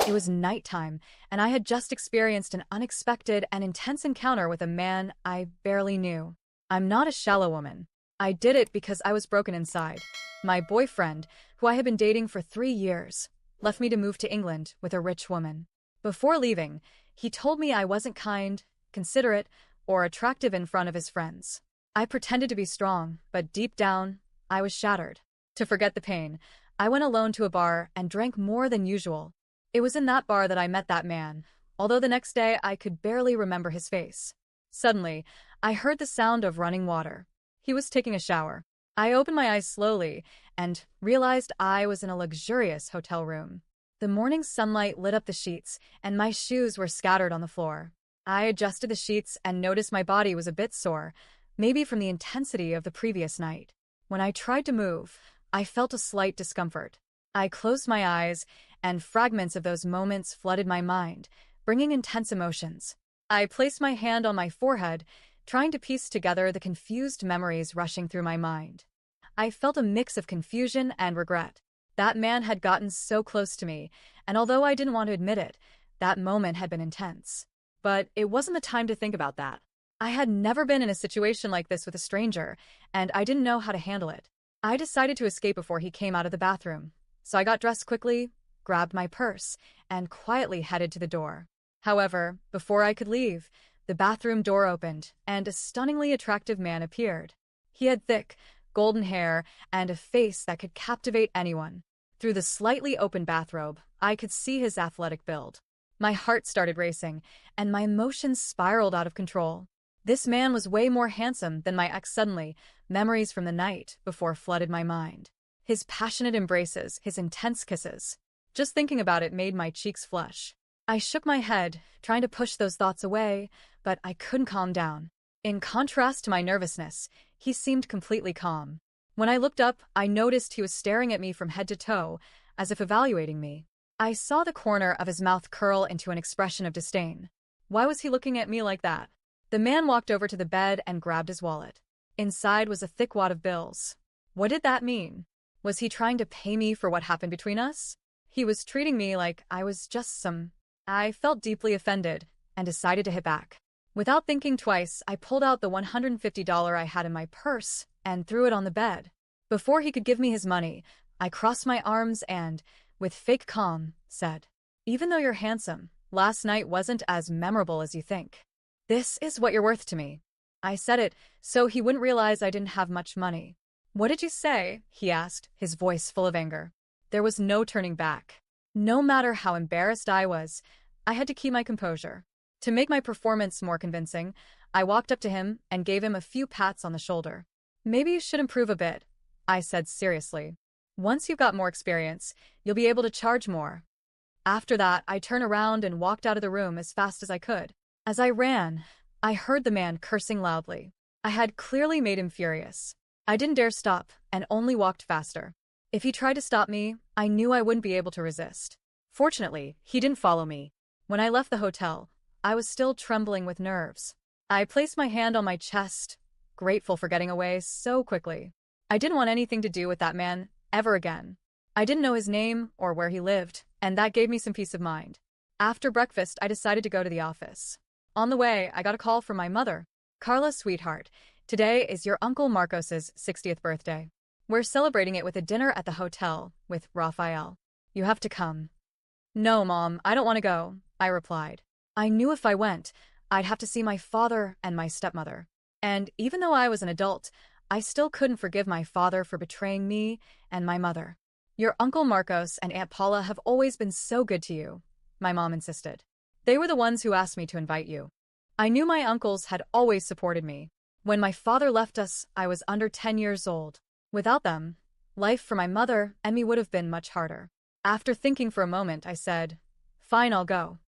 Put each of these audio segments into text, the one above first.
It was nighttime, and I had just experienced an unexpected and intense encounter with a man I barely knew. I'm not a shallow woman. I did it because I was broken inside. My boyfriend, who I had been dating for 3 years, left me to move to England with a rich woman. Before leaving, he told me I wasn't kind, considerate, or attractive in front of his friends. I pretended to be strong, but deep down, I was shattered. To forget the pain, I went alone to a bar and drank more than usual. It was in that bar that I met that man, although the next day I could barely remember his face. Suddenly, I heard the sound of running water. He was taking a shower. I opened my eyes slowly and realized I was in a luxurious hotel room. The morning sunlight lit up the sheets, and my shoes were scattered on the floor. I adjusted the sheets and noticed my body was a bit sore, maybe from the intensity of the previous night. When I tried to move, I felt a slight discomfort. I closed my eyes, and fragments of those moments flooded my mind, bringing intense emotions. I placed my hand on my forehead, trying to piece together the confused memories rushing through my mind. I felt a mix of confusion and regret. That man had gotten so close to me, and although I didn't want to admit it, that moment had been intense. But it wasn't the time to think about that. I had never been in a situation like this with a stranger, and I didn't know how to handle it. I decided to escape before he came out of the bathroom, so I got dressed quickly, grabbed my purse, and quietly headed to the door. However, before I could leave, the bathroom door opened, and a stunningly attractive man appeared. He had thick, golden hair and a face that could captivate anyone. Through the slightly open bathrobe, I could see his athletic build. My heart started racing, and my emotions spiraled out of control. This man was way more handsome than my ex. Suddenly, memories from the night before flooded my mind. His passionate embraces, his intense kisses. Just thinking about it made my cheeks flush. I shook my head, trying to push those thoughts away, but I couldn't calm down. In contrast to my nervousness, he seemed completely calm. When I looked up, I noticed he was staring at me from head to toe, as if evaluating me. I saw the corner of his mouth curl into an expression of disdain. Why was he looking at me like that? The man walked over to the bed and grabbed his wallet. Inside was a thick wad of bills. What did that mean? Was he trying to pay me for what happened between us? He was treating me like I was just some... I felt deeply offended and decided to hit back. Without thinking twice, I pulled out the $150 I had in my purse and threw it on the bed. Before he could give me his money, I crossed my arms and, with fake calm, said, "Even though you're handsome, last night wasn't as memorable as you think. This is what you're worth to me." I said it so he wouldn't realize I didn't have much money. "What did you say?" he asked, his voice full of anger. There was no turning back. No matter how embarrassed I was, I had to keep my composure. To make my performance more convincing, I walked up to him and gave him a few pats on the shoulder. "Maybe you should improve a bit," I said seriously. "Once you've got more experience, you'll be able to charge more." After that, I turned around and walked out of the room as fast as I could. As I ran, I heard the man cursing loudly. I had clearly made him furious. I didn't dare stop and only walked faster. If he tried to stop me, I knew I wouldn't be able to resist. Fortunately, he didn't follow me. When I left the hotel, I was still trembling with nerves. I placed my hand on my chest, grateful for getting away so quickly. I didn't want anything to do with that man ever again. I didn't know his name or where he lived, and that gave me some peace of mind. After breakfast, I decided to go to the office. On the way, I got a call from my mother. "Carla, sweetheart, today is your Uncle Marcos's 60th birthday. We're celebrating it with a dinner at the hotel with Rafael. You have to come." "No, Mom, I don't want to go," I replied. I knew if I went, I'd have to see my father and my stepmother. And even though I was an adult, I still couldn't forgive my father for betraying me and my mother. "Your Uncle Marcos and Aunt Paula have always been so good to you," my mom insisted. "They were the ones who asked me to invite you." I knew my uncles had always supported me. When my father left us, I was under 10 years old. Without them, life for my mother and me would have been much harder. After thinking for a moment, I said, "Fine, I'll go."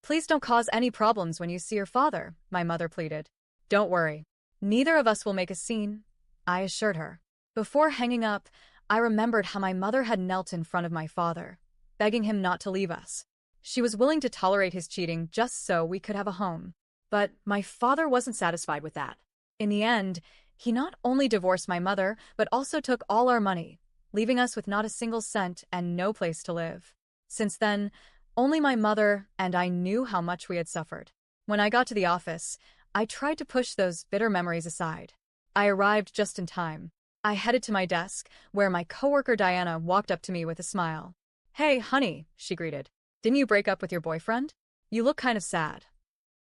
"Please don't cause any problems when you see your father," my mother pleaded. "Don't worry. Neither of us will make a scene," I assured her. Before hanging up, I remembered how my mother had knelt in front of my father, begging him not to leave us. She was willing to tolerate his cheating just so we could have a home. But my father wasn't satisfied with that. In the end, he not only divorced my mother, but also took all our money, leaving us with not a single cent and no place to live. Since then, Only my mother and I knew how much we had suffered. When I got to the office, I tried to push those bitter memories aside. I arrived just in time. I headed to my desk, where my coworker Diana walked up to me with a smile. "Hey, honey," she greeted. "Didn't you break up with your boyfriend? You look kind of sad."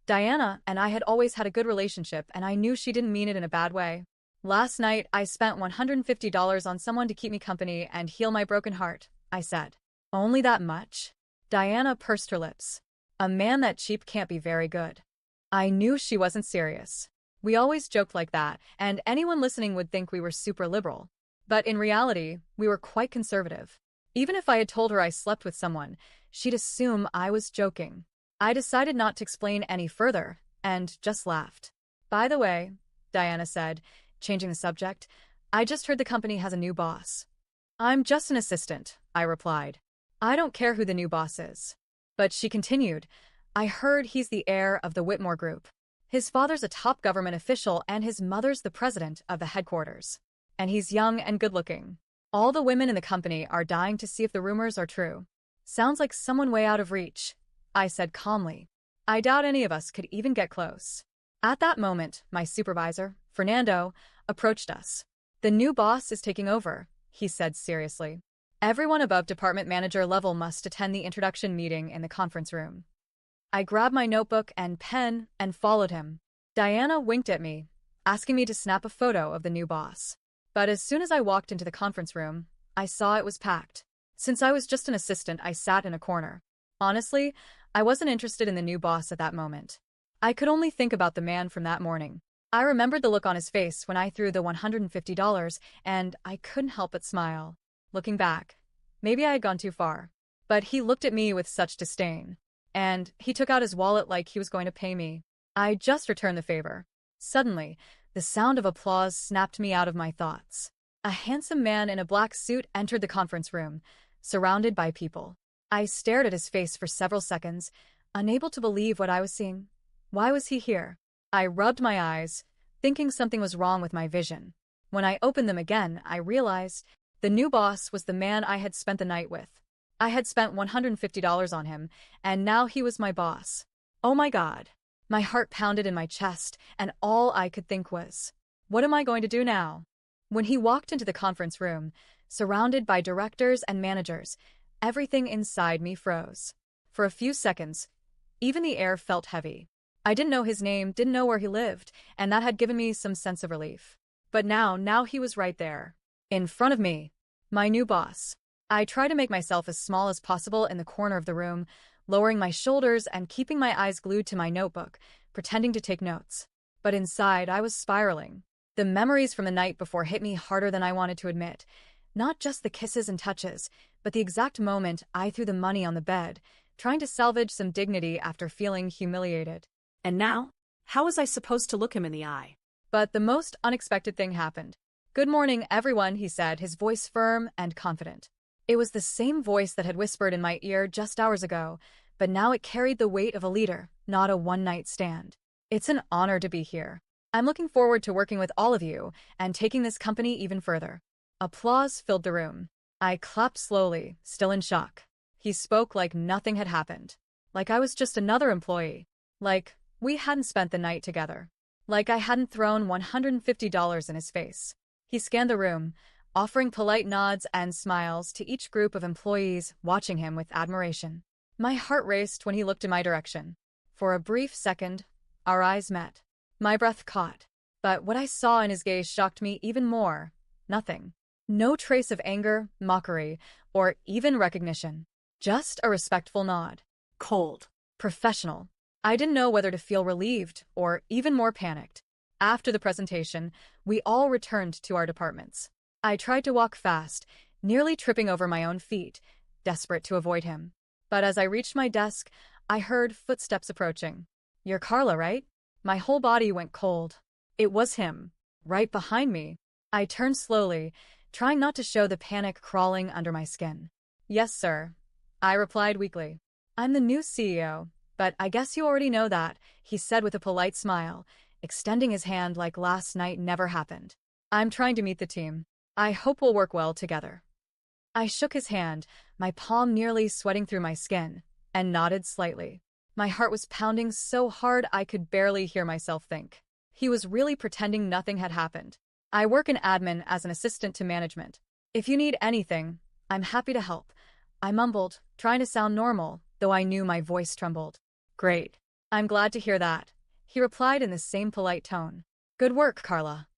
Diana and I had always had a good relationship, and I knew she didn't mean it in a bad way. "Last night, I spent $150 on someone to keep me company and heal my broken heart," I said. "Only that much?" Diana pursed her lips. "A man that cheap can't be very good." I knew she wasn't serious. We always joked like that, and anyone listening would think we were super liberal. But in reality, we were quite conservative. Even if I had told her I slept with someone, she'd assume I was joking. I decided not to explain any further, and just laughed. "By the way," Diana said, changing the subject, "I just heard the company has a new boss." "I'm just an assistant," I replied. "I don't care who the new boss is." But she continued, "I heard he's the heir of the Whitmore Group. His father's a top government official and his mother's the president of the headquarters. And he's young and good-looking. All the women in the company are dying to see if the rumors are true." "Sounds like someone way out of reach," I said calmly. "I doubt any of us could even get close." At that moment, my supervisor, Fernando, approached us. "The new boss is taking over," he said seriously. "Everyone above department manager level must attend the introduction meeting in the conference room." I grabbed my notebook and pen and followed him. Diana winked at me, asking me to snap a photo of the new boss. But as soon as I walked into the conference room, I saw it was packed. Since I was just an assistant, I sat in a corner. Honestly, I wasn't interested in the new boss at that moment. I could only think about the man from that morning. I remembered the look on his face when I threw the $150, and I couldn't help but smile. Looking back, maybe I had gone too far. But he looked at me with such disdain. And he took out his wallet like he was going to pay me. I just returned the favor. Suddenly, the sound of applause snapped me out of my thoughts. A handsome man in a black suit entered the conference room, surrounded by people. I stared at his face for several seconds, unable to believe what I was seeing. Why was he here? I rubbed my eyes, thinking something was wrong with my vision. When I opened them again, I realized the new boss was the man I had spent the night with. I had spent $150 on him, and now he was my boss. Oh my God. My heart pounded in my chest, and all I could think was, what am I going to do now? When he walked into the conference room, surrounded by directors and managers, everything inside me froze. For a few seconds, even the air felt heavy. I didn't know his name, didn't know where he lived, and that had given me some sense of relief. But now he was right there, in front of me, my new boss. I tried to make myself as small as possible in the corner of the room, lowering my shoulders and keeping my eyes glued to my notebook, pretending to take notes. But inside, I was spiraling. The memories from the night before hit me harder than I wanted to admit. Not just the kisses and touches, but the exact moment I threw the money on the bed, trying to salvage some dignity after feeling humiliated. And now, how was I supposed to look him in the eye? But the most unexpected thing happened. "Good morning, everyone," he said, his voice firm and confident. It was the same voice that had whispered in my ear just hours ago, but now it carried the weight of a leader, not a one-night stand. "It's an honor to be here. I'm looking forward to working with all of you and taking this company even further." Applause filled the room. I clapped slowly, still in shock. He spoke like nothing had happened. Like I was just another employee. Like we hadn't spent the night together. Like I hadn't thrown $150 in his face. He scanned the room, offering polite nods and smiles to each group of employees watching him with admiration. My heart raced when he looked in my direction. For a brief second, our eyes met. My breath caught. But what I saw in his gaze shocked me even more. Nothing. No trace of anger, mockery, or even recognition. Just a respectful nod. Cold. Professional. I didn't know whether to feel relieved or even more panicked. After the presentation, we all returned to our departments. I tried to walk fast, nearly tripping over my own feet, desperate to avoid him. But as I reached my desk, I heard footsteps approaching. "You're Carla, right?" My whole body went cold. It was him, right behind me. I turned slowly, trying not to show the panic crawling under my skin. "Yes, sir," I replied weakly. "I'm the new CEO, but I guess you already know that," he said with a polite smile, extending his hand like last night never happened. "I'm trying to meet the team. I hope we'll work well together." I shook his hand, my palm nearly sweating through my skin, and nodded slightly. My heart was pounding so hard I could barely hear myself think. He was really pretending nothing had happened. I work in admin as an assistant to management. If you need anything, I'm happy to help. I mumbled, trying to sound normal, though I knew my voice trembled. Great. I'm glad to hear that. He replied in the same polite tone. Good work, Carla.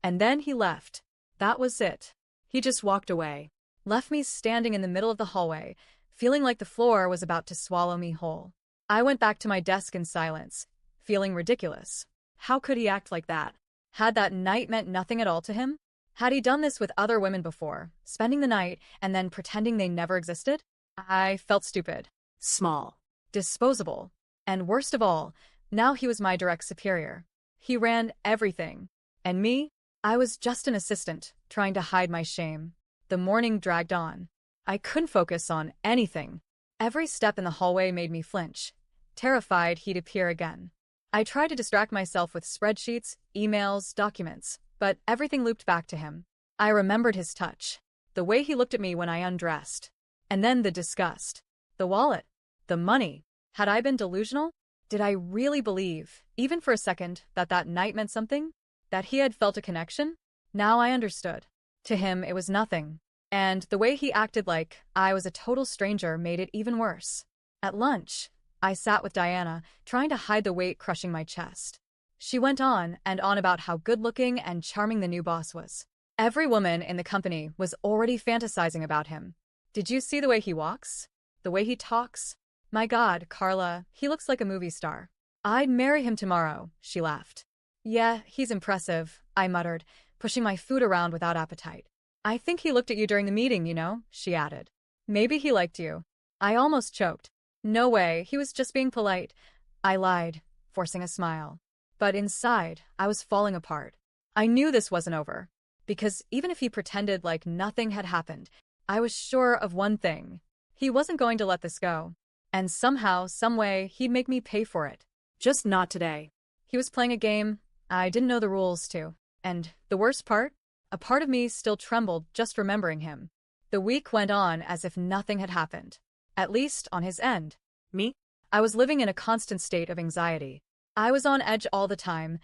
And then he left. That was it. He just walked away. Left me standing in the middle of the hallway, feeling like the floor was about to swallow me whole. I went back to my desk in silence, feeling ridiculous. How could he act like that? Had that night meant nothing at all to him? Had he done this with other women before, spending the night and then pretending they never existed? I felt stupid. Small. Disposable. And worst of all, now he was my direct superior. He ran everything. And me? I was just an assistant, trying to hide my shame. The morning dragged on. I couldn't focus on anything. Every step in the hallway made me flinch, terrified he'd appear again. I tried to distract myself with spreadsheets, emails, documents, but everything looped back to him. I remembered his touch, the way he looked at me when I undressed. And then the disgust. The wallet. The money. Had I been delusional? Did I really believe, even for a second, that that night meant something? That he had felt a connection? Now I understood. To him, it was nothing. And the way he acted like I was a total stranger made it even worse. At lunch, I sat with Diana, trying to hide the weight crushing my chest. She went on and on about how good-looking and charming the new boss was. Every woman in the company was already fantasizing about him. Did you see the way he walks? The way he talks? My God, Carla, he looks like a movie star. I'd marry him tomorrow, she laughed. Yeah, he's impressive, I muttered, pushing my food around without appetite. I think he looked at you during the meeting, you know, she added. Maybe he liked you. I almost choked. No way, he was just being polite. I lied, forcing a smile. But inside, I was falling apart. I knew this wasn't over. Because even if he pretended like nothing had happened, I was sure of one thing. He wasn't going to let this go. And somehow, someway, he'd make me pay for it. Just not today. He was playing a game I didn't know the rules to. And the worst part? A part of me still trembled just remembering him. The week went on as if nothing had happened. At least on his end. Me? I was living in a constant state of anxiety. I was on edge all the time.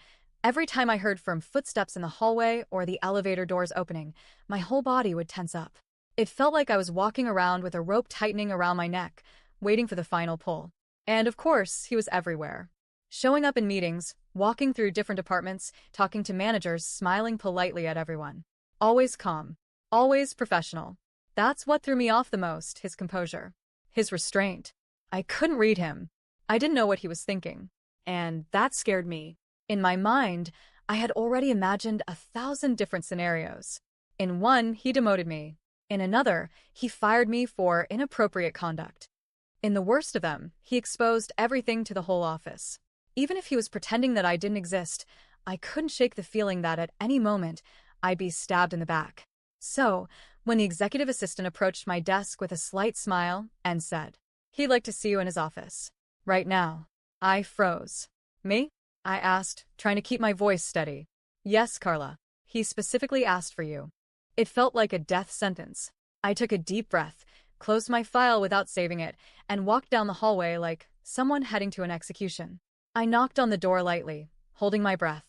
Every time I heard firm footsteps in the hallway or the elevator doors opening, my whole body would tense up. It felt like I was walking around with a rope tightening around my neck, waiting for the final pull. And of course, he was everywhere. Showing up in meetings, walking through different departments, talking to managers, smiling politely at everyone. Always calm. Always professional. That's what threw me off the most, his composure. His restraint. I couldn't read him. I didn't know what he was thinking. And that scared me. In my mind, I had already imagined 1,000 different scenarios. In one, he demoted me. In another, he fired me for inappropriate conduct. In the worst of them, he exposed everything to the whole office. Even if he was pretending that I didn't exist, I couldn't shake the feeling that at any moment, I'd be stabbed in the back. So, when the executive assistant approached my desk with a slight smile and said, "He'd like to see you in his office. Right now." I froze. Me? I asked, trying to keep my voice steady. Yes, Carla. He specifically asked for you. It felt like a death sentence. I took a deep breath, closed my file without saving it, and walked down the hallway like someone heading to an execution. I knocked on the door lightly, holding my breath.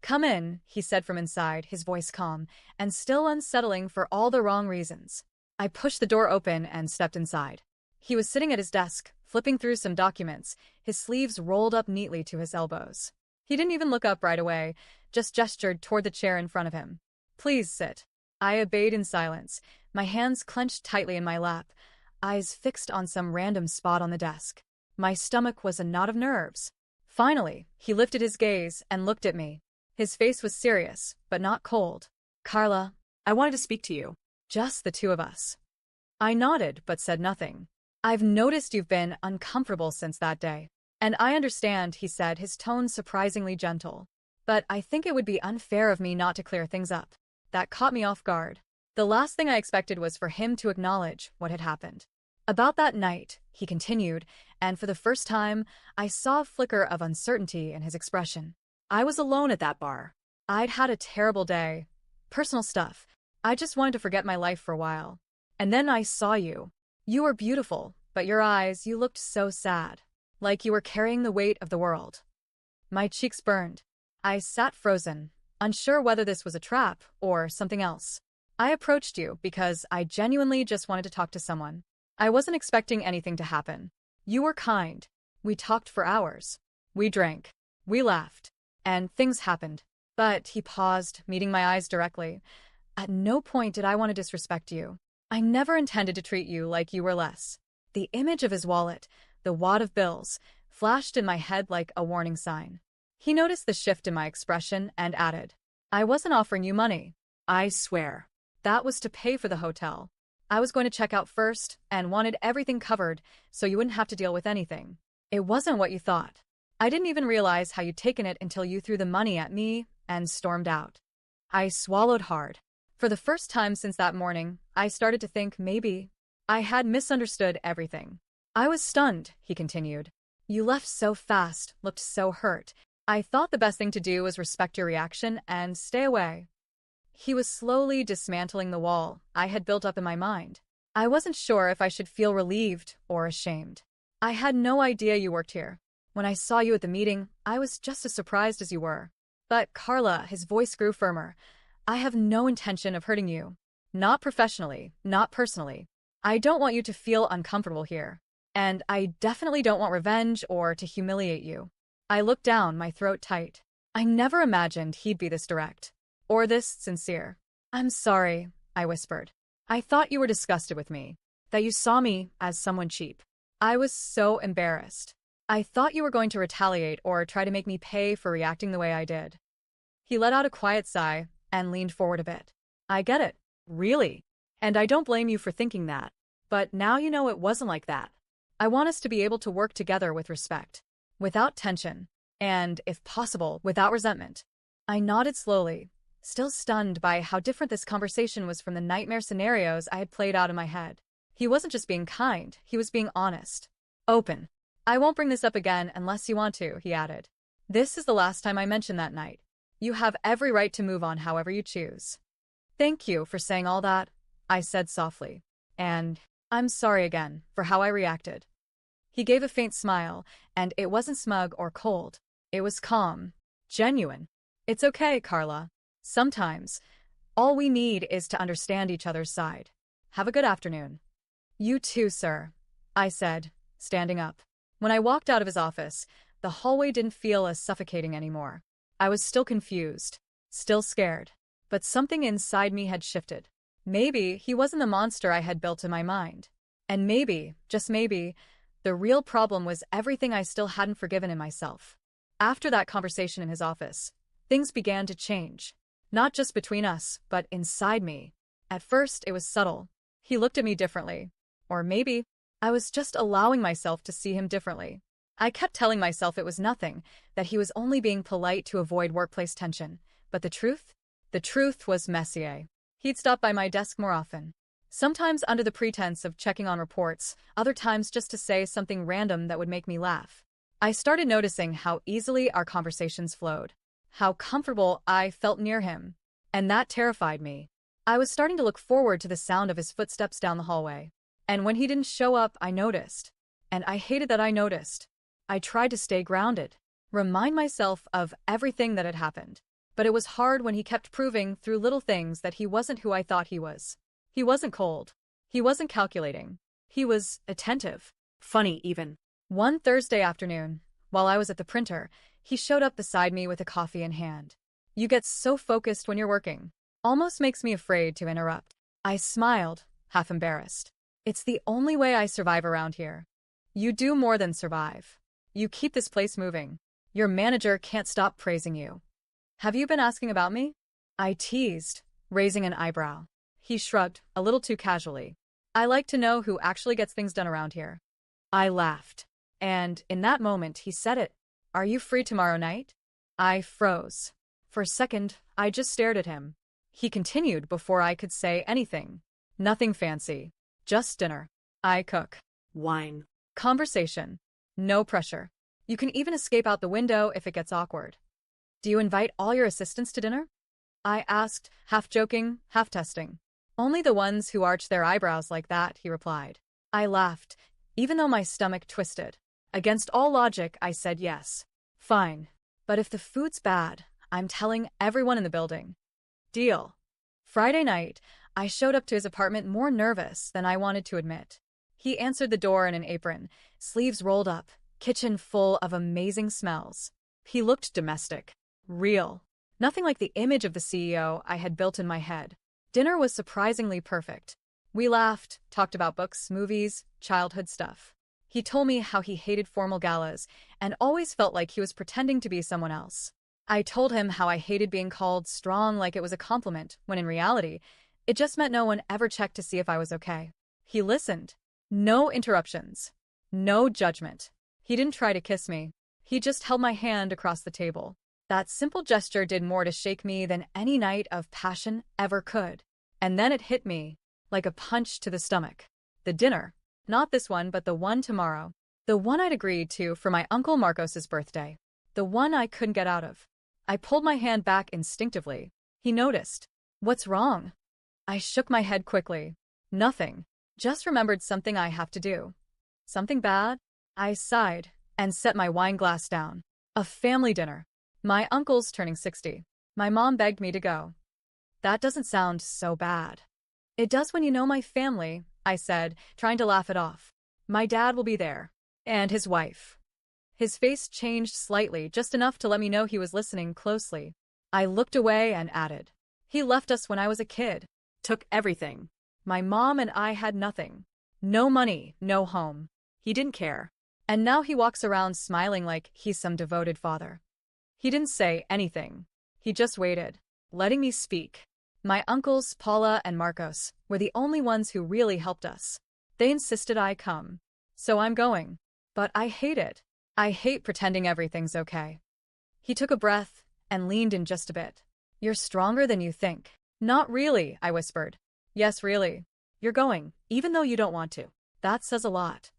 Come in, he said from inside, his voice calm, and still unsettling for all the wrong reasons. I pushed the door open and stepped inside. He was sitting at his desk, flipping through some documents, his sleeves rolled up neatly to his elbows. He didn't even look up right away, just gestured toward the chair in front of him. Please sit. I obeyed in silence, my hands clenched tightly in my lap, eyes fixed on some random spot on the desk. My stomach was a knot of nerves. Finally, he lifted his gaze and looked at me. His face was serious, but not cold. Carla, I wanted to speak to you. Just the two of us. I nodded but said nothing. I've noticed you've been uncomfortable since that day. And I understand, he said, his tone surprisingly gentle. But I think it would be unfair of me not to clear things up. That caught me off guard. The last thing I expected was for him to acknowledge what had happened. About that night, he continued, and for the first time, I saw a flicker of uncertainty in his expression. I was alone at that bar. I'd had a terrible day. Personal stuff. I just wanted to forget my life for a while. And then I saw you. You were beautiful, but your eyes, you looked so sad. Like you were carrying the weight of the world. My cheeks burned. I sat frozen, unsure whether this was a trap or something else. I approached you because I genuinely just wanted to talk to someone. I wasn't expecting anything to happen. You were kind. We talked for hours. We drank. We laughed. And things happened. But he paused, meeting my eyes directly. At no point did I want to disrespect you. I never intended to treat you like you were less. The image of his wallet, the wad of bills, flashed in my head like a warning sign. He noticed the shift in my expression and added, I wasn't offering you money. I swear. That was to pay for the hotel. I was going to check out first and wanted everything covered so you wouldn't have to deal with anything. It wasn't what you thought. I didn't even realize how you'd taken it until you threw the money at me and stormed out. I swallowed hard. For the first time since that morning, I started to think maybe I had misunderstood everything. I was stunned, he continued. You left so fast, looked so hurt. I thought the best thing to do was respect your reaction and stay away. He was slowly dismantling the wall I had built up in my mind. I wasn't sure if I should feel relieved or ashamed. I had no idea you worked here. When I saw you at the meeting, I was just as surprised as you were. But Carla, his voice grew firmer. I have no intention of hurting you. Not professionally, not personally. I don't want you to feel uncomfortable here. And I definitely don't want revenge or to humiliate you. I looked down, my throat tight. I never imagined he'd be this direct. Or this sincere. I'm sorry, I whispered. I thought you were disgusted with me. That you saw me as someone cheap. I was so embarrassed. I thought you were going to retaliate or try to make me pay for reacting the way I did. He let out a quiet sigh and leaned forward a bit. I get it. Really? And I don't blame you for thinking that. But now you know it wasn't like that. I want us to be able to work together with respect. Without tension. And, if possible, without resentment. I nodded slowly, still stunned by how different this conversation was from the nightmare scenarios I had played out in my head. He wasn't just being kind, he was being honest. Open. I won't bring this up again unless you want to, he added. This is the last time I mention that night. You have every right to move on however you choose. Thank you for saying all that, I said softly. And I'm sorry again for how I reacted. He gave a faint smile, and it wasn't smug or cold. It was calm, genuine. It's okay, Carla. Sometimes, all we need is to understand each other's side. Have a good afternoon. You too, sir, I said, standing up. When I walked out of his office, the hallway didn't feel as suffocating anymore. I was still confused, still scared, but something inside me had shifted. Maybe he wasn't the monster I had built in my mind. And maybe, just maybe, the real problem was everything I still hadn't forgiven in myself. After that conversation in his office, things began to change. Not just between us, but inside me. At first, it was subtle. He looked at me differently. Or maybe, I was just allowing myself to see him differently. I kept telling myself it was nothing, that he was only being polite to avoid workplace tension. But the truth? The truth was Messier. He'd stop by my desk more often. Sometimes under the pretense of checking on reports, other times just to say something random that would make me laugh. I started noticing how easily our conversations flowed. How comfortable I felt near him. And that terrified me. I was starting to look forward to the sound of his footsteps down the hallway. And when he didn't show up, I noticed. And I hated that I noticed. I tried to stay grounded, remind myself of everything that had happened. But it was hard when he kept proving through little things that he wasn't who I thought he was. He wasn't cold. He wasn't calculating. He was attentive. Funny, even. One Thursday afternoon, while I was at the printer, he showed up beside me with a coffee in hand. You get so focused when you're working. Almost makes me afraid to interrupt. I smiled, half embarrassed. It's the only way I survive around here. You do more than survive. You keep this place moving. Your manager can't stop praising you. Have you been asking about me? I teased, raising an eyebrow. He shrugged, a little too casually. I like to know who actually gets things done around here. I laughed. And in that moment, he said it. Are you free tomorrow night? I froze. For a second, I just stared at him. He continued before I could say anything. Nothing fancy. Just dinner. I cook. Wine. Conversation. No pressure. You can even escape out the window if it gets awkward. Do you invite all your assistants to dinner? I asked, half joking, half testing. Only the ones who arch their eyebrows like that, he replied. I laughed. even though my stomach twisted. Against all logic, I said yes. Fine. But if the food's bad, I'm telling everyone in the building. Deal. Friday night, I showed up to his apartment more nervous than I wanted to admit. He answered the door in an apron, sleeves rolled up, kitchen full of amazing smells. He looked domestic. Real. Nothing like the image of the CEO I had built in my head. Dinner was surprisingly perfect. We laughed, talked about books, movies, childhood stuff. He told me how he hated formal galas and always felt like he was pretending to be someone else. I told him how I hated being called strong like it was a compliment, when in reality, it just meant no one ever checked to see if I was okay. He listened. No interruptions. No judgment. He didn't try to kiss me. He just held my hand across the table. That simple gesture did more to shake me than any night of passion ever could. And then it hit me, like a punch to the stomach. The dinner. Not this one, but the one tomorrow. The one I'd agreed to for my Uncle Marcos's birthday. The one I couldn't get out of. I pulled my hand back instinctively. He noticed. What's wrong? I shook my head quickly. Nothing. Just remembered something I have to do. Something bad? I sighed and set my wine glass down. A family dinner. My uncle's turning 60. My mom begged me to go. That doesn't sound so bad. It does when you know my family, I said, trying to laugh it off. My dad will be there. And his wife. His face changed slightly, just enough to let me know he was listening closely. I looked away and added. He left us when I was a kid. Took everything. My mom and I had nothing. No money, no home. He didn't care. And now he walks around smiling like he's some devoted father. He didn't say anything. He just waited, letting me speak. My uncles, Paula and Marcos, were the only ones who really helped us. They insisted I come. So I'm going. But I hate it. I hate pretending everything's okay. He took a breath and leaned in just a bit. You're stronger than you think. Not really, I whispered. Yes, really. You're going, even though you don't want to. That says a lot.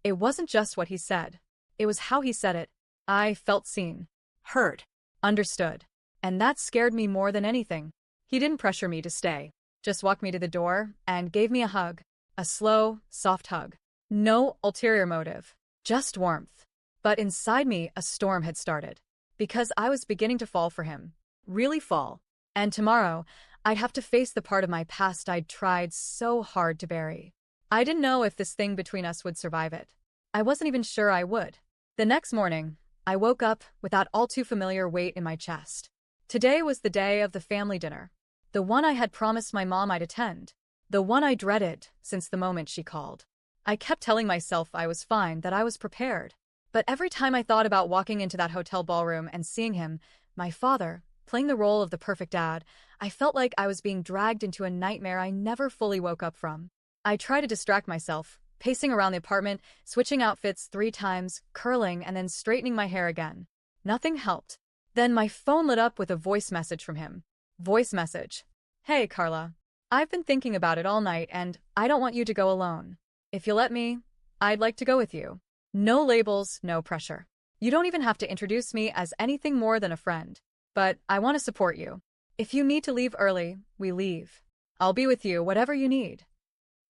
It wasn't just what he said. It was how he said it. I felt seen. Heard. Understood. And that scared me more than anything. He didn't pressure me to stay. Just walked me to the door and gave me a hug. A slow, soft hug. No ulterior motive. Just warmth. But inside me, a storm had started. Because I was beginning to fall for him. Really fall. And tomorrow, I'd have to face the part of my past I'd tried so hard to bury. I didn't know if this thing between us would survive it. I wasn't even sure I would. The next morning, I woke up with that all too familiar weight in my chest. Today was the day of the family dinner. The one I had promised my mom I'd attend. The one I dreaded since the moment she called. I kept telling myself I was fine, that I was prepared. But every time I thought about walking into that hotel ballroom and seeing him, my father, playing the role of the perfect dad, I felt like I was being dragged into a nightmare I never fully woke up from. I tried to distract myself, pacing around the apartment, switching outfits 3 times, curling and then straightening my hair again. Nothing helped. Then my phone lit up with a voice message from him. Voice message. Hey, Carla. I've been thinking about it all night and I don't want you to go alone. If you'll let me, I'd like to go with you. No labels, no pressure. You don't even have to introduce me as anything more than a friend. But I want to support you. If you need to leave early, we leave. I'll be with you, whatever you need.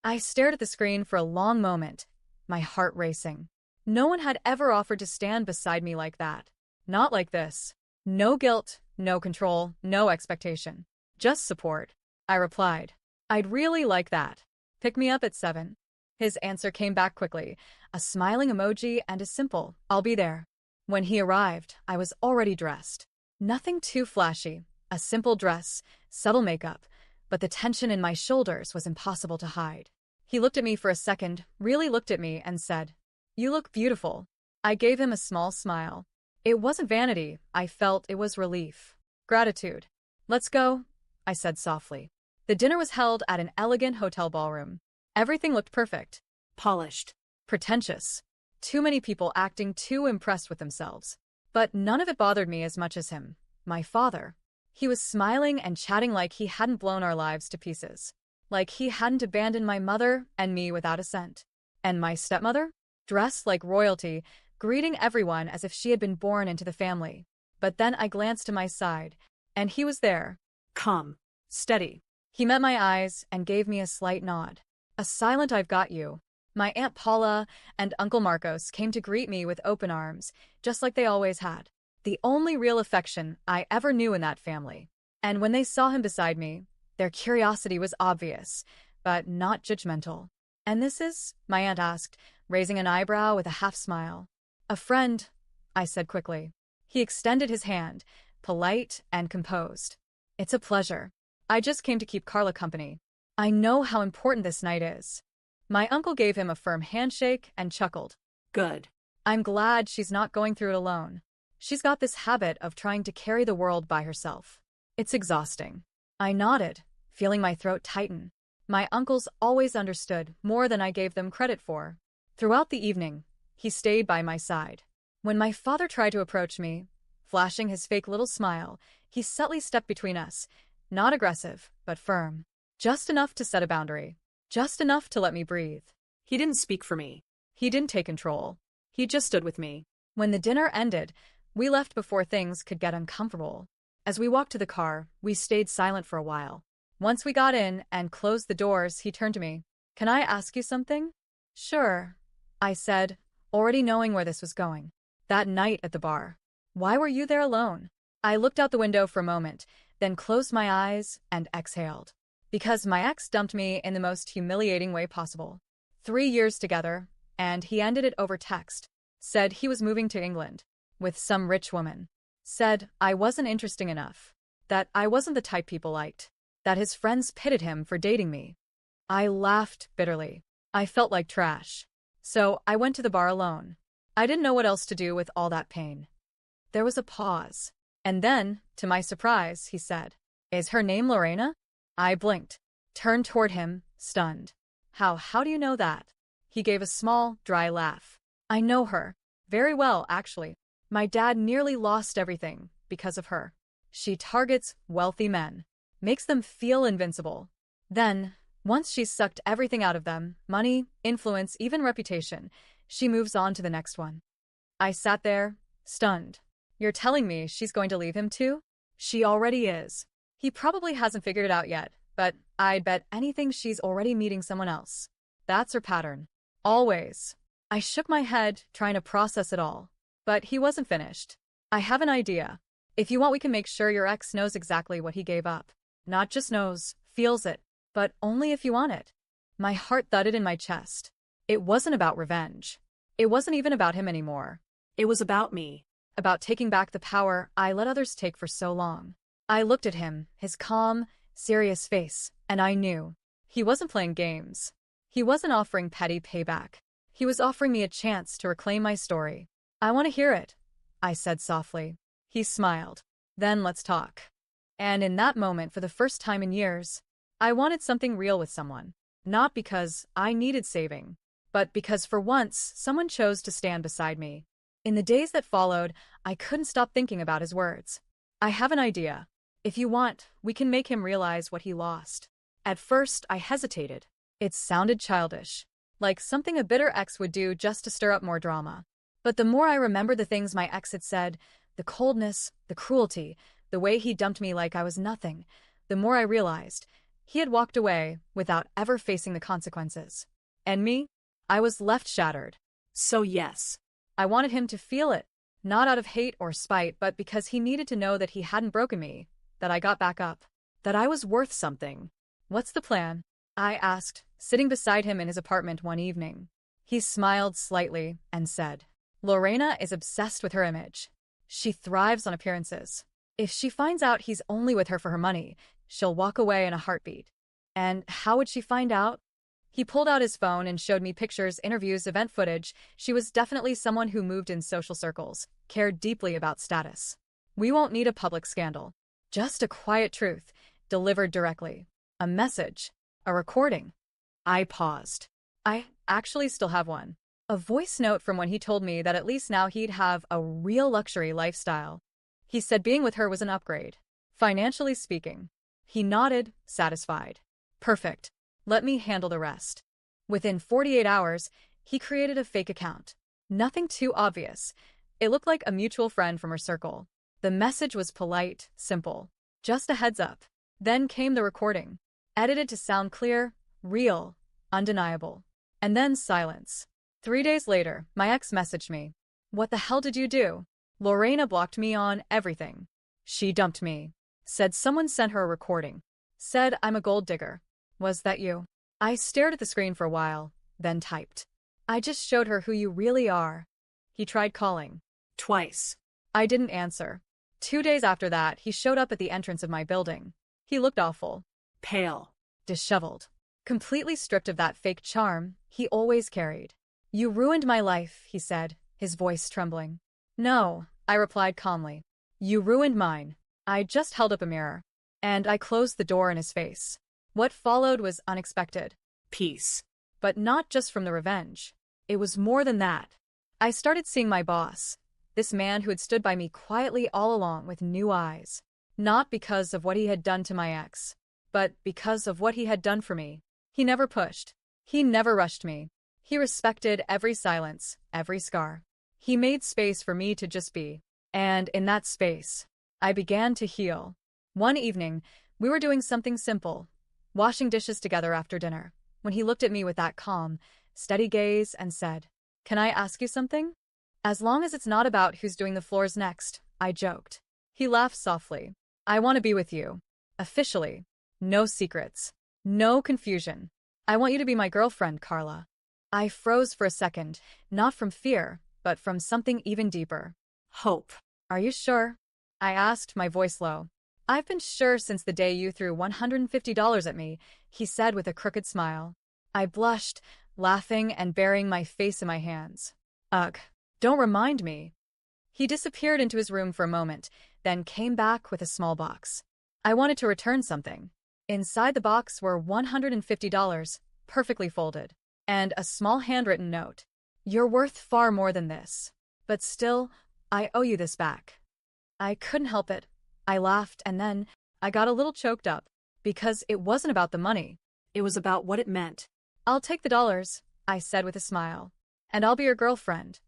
I stared at the screen for a long moment, my heart racing. No one had ever offered to stand beside me like that. Not like this. No guilt, no control, no expectation. Just support. I replied. I'd really like that. Pick me up at 7. His answer came back quickly, a smiling emoji and a simple, I'll be there. When he arrived, I was already dressed. Nothing too flashy, a simple dress, subtle makeup, but the tension in my shoulders was impossible to hide. He looked at me for a second, really looked at me, and said, You look beautiful. I gave him a small smile. It wasn't vanity, I felt it was relief. Gratitude. Let's go, I said softly. The dinner was held at an elegant hotel ballroom. Everything looked perfect. Polished. Pretentious. Too many people acting too impressed with themselves. But none of it bothered me as much as him, my father. He was smiling and chatting like he hadn't blown our lives to pieces. Like he hadn't abandoned my mother and me without a cent. And my stepmother? Dressed like royalty, greeting everyone as if she had been born into the family. But then I glanced to my side, and he was there. Calm. Steady. He met my eyes and gave me a slight nod. A silent I've got you. My Aunt Paula and Uncle Marcos came to greet me with open arms, just like they always had. The only real affection I ever knew in that family. And when they saw him beside me, their curiosity was obvious, but not judgmental. "And this is?" my aunt asked, raising an eyebrow with a half smile. "A friend," I said quickly. He extended his hand, polite and composed. "It's a pleasure. I just came to keep Carla company. I know how important this night is." My uncle gave him a firm handshake and chuckled. Good. "I'm glad she's not going through it alone. She's got this habit of trying to carry the world by herself. It's exhausting." I nodded, feeling my throat tighten. My uncles always understood more than I gave them credit for. Throughout the evening, he stayed by my side. When my father tried to approach me, flashing his fake little smile, he subtly stepped between us, not aggressive, but firm. Just enough to set a boundary. Just enough to let me breathe. He didn't speak for me. He didn't take control. He just stood with me. When the dinner ended, we left before things could get uncomfortable. As we walked to the car, we stayed silent for a while. Once we got in and closed the doors, he turned to me. "Can I ask you something?" "Sure," I said, already knowing where this was going. "That night at the bar. Why were you there alone?" I looked out the window for a moment, then closed my eyes and exhaled. Because my ex dumped me in the most humiliating way possible. 3 years together, and he ended it over text. Said he was moving to England with some rich woman. Said I wasn't interesting enough. That I wasn't the type people liked. That his friends pitted him for dating me. I laughed bitterly. I felt like trash. So I went to the bar alone. I didn't know what else to do with all that pain. There was a pause. And then, to my surprise, he said, "Is her name Lorena?" I blinked, turned toward him, stunned. How do you know that?" He gave a small, dry laugh. "I know her. Very well, actually. My dad nearly lost everything because of her. She targets wealthy men. Makes them feel invincible. Then, once she's sucked everything out of them, money, influence, even reputation, she moves on to the next one." I sat there, stunned. "You're telling me she's going to leave him too?" "She already is. He probably hasn't figured it out yet, but I'd bet anything she's already meeting someone else. That's her pattern. Always." I shook my head, trying to process it all. But he wasn't finished. "I have an idea. If you want, we can make sure your ex knows exactly what he gave up. Not just knows, feels it, but only if you want it." My heart thudded in my chest. It wasn't about revenge. It wasn't even about him anymore. It was about me. About taking back the power I let others take for so long. I looked at him, his calm, serious face, and I knew. He wasn't playing games. He wasn't offering petty payback. He was offering me a chance to reclaim my story. "I want to hear it," I said softly. He smiled. "Then let's talk." And in that moment, for the first time in years, I wanted something real with someone. Not because I needed saving, but because for once, someone chose to stand beside me. In the days that followed, I couldn't stop thinking about his words. "I have an idea. If you want, we can make him realize what he lost." At first, I hesitated. It sounded childish, like something a bitter ex would do just to stir up more drama. But the more I remembered the things my ex had said, the coldness, the cruelty, the way he dumped me like I was nothing, the more I realized he had walked away without ever facing the consequences. And me? I was left shattered. So yes. I wanted him to feel it, not out of hate or spite, but because he needed to know that he hadn't broken me, that I got back up, that I was worth something. "What's the plan?" I asked, sitting beside him in his apartment one evening. He smiled slightly and said, "Lorena is obsessed with her image. She thrives on appearances. If she finds out he's only with her for her money, she'll walk away in a heartbeat. And how would she find out?" He pulled out his phone and showed me pictures, interviews, event footage. She was definitely someone who moved in social circles, cared deeply about status. "We won't need a public scandal. Just a quiet truth, delivered directly. A message. A recording." I paused. I actually still have one. A voice note from when he told me that at least now he'd have a real luxury lifestyle. He said being with her was an upgrade, financially speaking. He nodded, satisfied. "Perfect. Let me handle the rest." Within 48 hours, he created a fake account. Nothing too obvious. It looked like a mutual friend from her circle. The message was polite, simple. Just a heads up. Then came the recording. Edited to sound clear, real, undeniable. And then silence. 3 days later, my ex messaged me. What the hell did you do? Lorena blocked me on everything. She dumped me. Said someone sent her a recording. Said I'm a gold digger. Was that you? I stared at the screen for a while, then typed. I just showed her who you really are. He tried calling. Twice. I didn't answer. 2 days after that, he showed up at the entrance of my building. He looked awful. Pale. Disheveled. Completely stripped of that fake charm he always carried. You ruined my life, he said, his voice trembling. No, I replied calmly. You ruined mine. I just held up a mirror. And I closed the door in his face. What followed was unexpected. Peace. But not just from the revenge. It was more than that. I started seeing my boss, this man who had stood by me quietly all along with new eyes. Not because of what he had done to my ex, but because of what he had done for me. He never pushed. He never rushed me. He respected every silence, every scar. He made space for me to just be. And in that space, I began to heal. One evening, we were doing something simple, washing dishes together after dinner, when he looked at me with that calm, steady gaze and said, "Can I ask you something?" As long as it's not about who's doing the floors next, I joked. He laughed softly. I want to be with you. Officially. No secrets. No confusion. I want you to be my girlfriend, Carla. I froze for a second, not from fear, but from something even deeper. Hope. Are you sure? I asked, my voice low. I've been sure since the day you threw $150 at me, he said with a crooked smile. I blushed, laughing and burying my face in my hands. Ugh, don't remind me. He disappeared into his room for a moment, then came back with a small box. I wanted to return something. Inside the box were $150, perfectly folded, and a small handwritten note. You're worth far more than this. But still, I owe you this back. I couldn't help it. I laughed and then I got a little choked up, because it wasn't about the money. It was about what it meant. I'll take the dollars, I said with a smile. And I'll be your girlfriend.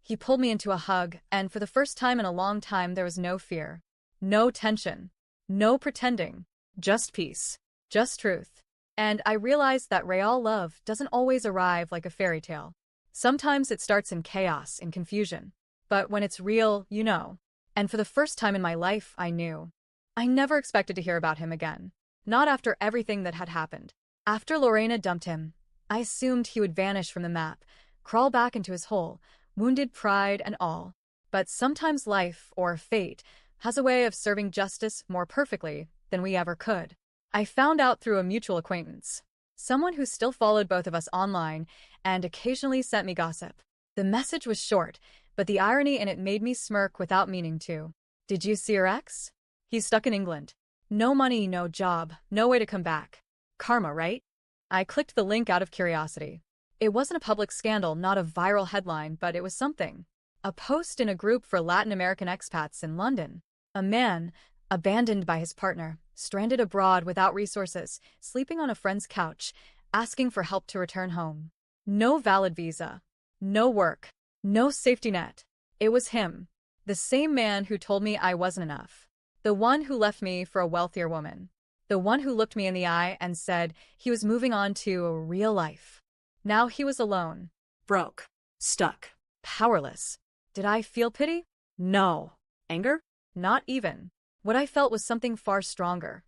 He pulled me into a hug, and for the first time in a long time there was no fear. No tension. No pretending. Just peace. Just truth. And I realized that real love doesn't always arrive like a fairy tale. Sometimes it starts in chaos, in confusion. But when it's real, you know. And for the first time in my life, I knew. I never expected to hear about him again. Not after everything that had happened. After Lorena dumped him, I assumed he would vanish from the map, crawl back into his hole, wounded pride and all. But sometimes life, or fate, has a way of serving justice more perfectly than we ever could. I found out through a mutual acquaintance. Someone who still followed both of us online and occasionally sent me gossip. The message was short, but the irony in it made me smirk without meaning to. Did you see your ex? He's stuck in England. No money, no job, no way to come back. Karma, right? I clicked the link out of curiosity. It wasn't a public scandal, not a viral headline, but it was something. A post in a group for Latin American expats in London. A man, abandoned by his partner, stranded abroad without resources, sleeping on a friend's couch, asking for help to return home. No valid visa. No work. No safety net. It was him. The same man who told me I wasn't enough. The one who left me for a wealthier woman. The one who looked me in the eye and said he was moving on to a real life. Now he was alone. Broke. Stuck. Powerless. Did I feel pity? No. Anger? Not even. What I felt was something far stronger.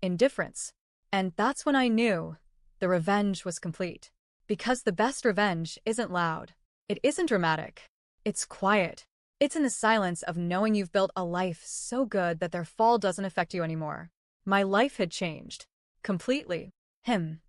Indifference. And that's when I knew the revenge was complete. Because the best revenge isn't loud. It isn't dramatic. It's quiet. It's in the silence of knowing you've built a life so good that their fall doesn't affect you anymore. My life had changed. Completely. Him.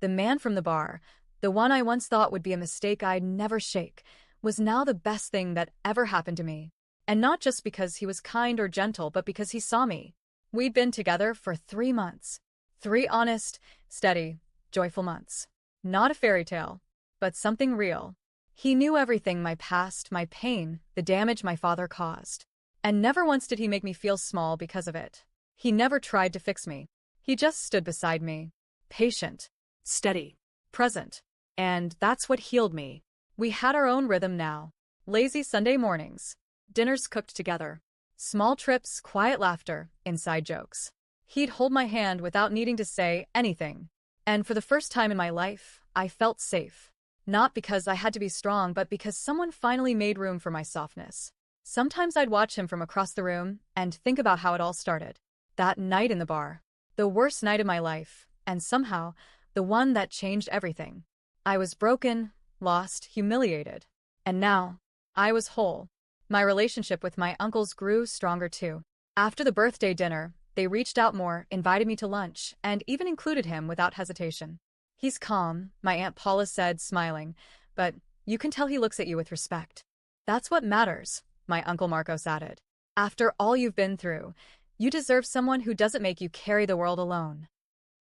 The man from the bar, the one I once thought would be a mistake I'd never shake, was now the best thing that ever happened to me. And not just because he was kind or gentle, but because he saw me. We'd been together for 3 months. 3 honest, steady, joyful months. Not a fairy tale, but something real. He knew everything, my past, my pain, the damage my father caused. And never once did he make me feel small because of it. He never tried to fix me. He just stood beside me. Patient. Steady. Present. And that's what healed me. We had our own rhythm now. Lazy Sunday mornings. Dinners cooked together. Small trips, quiet laughter, inside jokes. He'd hold my hand without needing to say anything. And for the first time in my life, I felt safe. Not because I had to be strong, but because someone finally made room for my softness. Sometimes I'd watch him from across the room and think about how it all started. That night in the bar. The worst night of my life, and somehow, the one that changed everything. I was broken, lost, humiliated. And now, I was whole. My relationship with my uncles grew stronger too. After the birthday dinner, they reached out more, invited me to lunch, and even included him without hesitation. He's calm, my Aunt Paula said, smiling, but you can tell he looks at you with respect. That's what matters, my Uncle Marcos added. After all you've been through, you deserve someone who doesn't make you carry the world alone.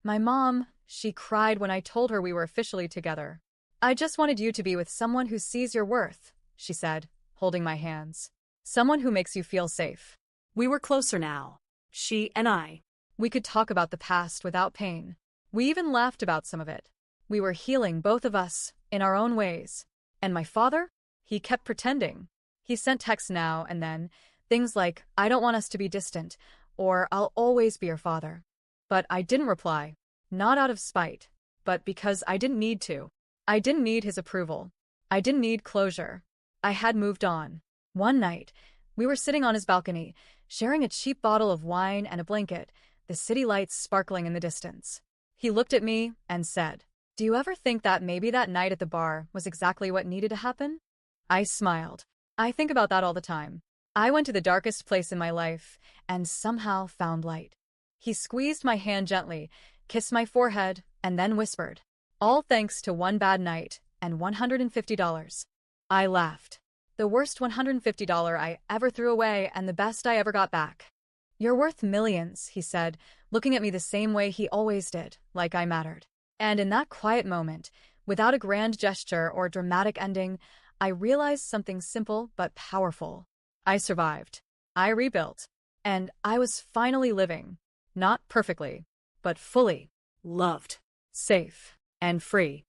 My mom, she cried when I told her we were officially together. I just wanted you to be with someone who sees your worth, she said, holding my hands. Someone who makes you feel safe. We were closer now. She and I. We could talk about the past without pain. We even laughed about some of it. We were healing, both of us, in our own ways. And my father? He kept pretending. He sent texts now and then, things like, I don't want us to be distant, or I'll always be your father. But I didn't reply. Not out of spite, but because I didn't need to. I didn't need his approval. I didn't need closure. I had moved on. One night, we were sitting on his balcony, sharing a cheap bottle of wine and a blanket, the city lights sparkling in the distance. He looked at me and said, Do you ever think that maybe that night at the bar was exactly what needed to happen? I smiled. I think about that all the time. I went to the darkest place in my life and somehow found light. He squeezed my hand gently, kissed my forehead, and then whispered, All thanks to one bad night and $150. I laughed. The worst $150 I ever threw away and the best I ever got back. You're worth millions, he said, looking at me the same way he always did, like I mattered. And in that quiet moment, without a grand gesture or dramatic ending, I realized something simple but powerful. I survived. I rebuilt. And I was finally living. Not perfectly, but fully. Loved. Safe. And free.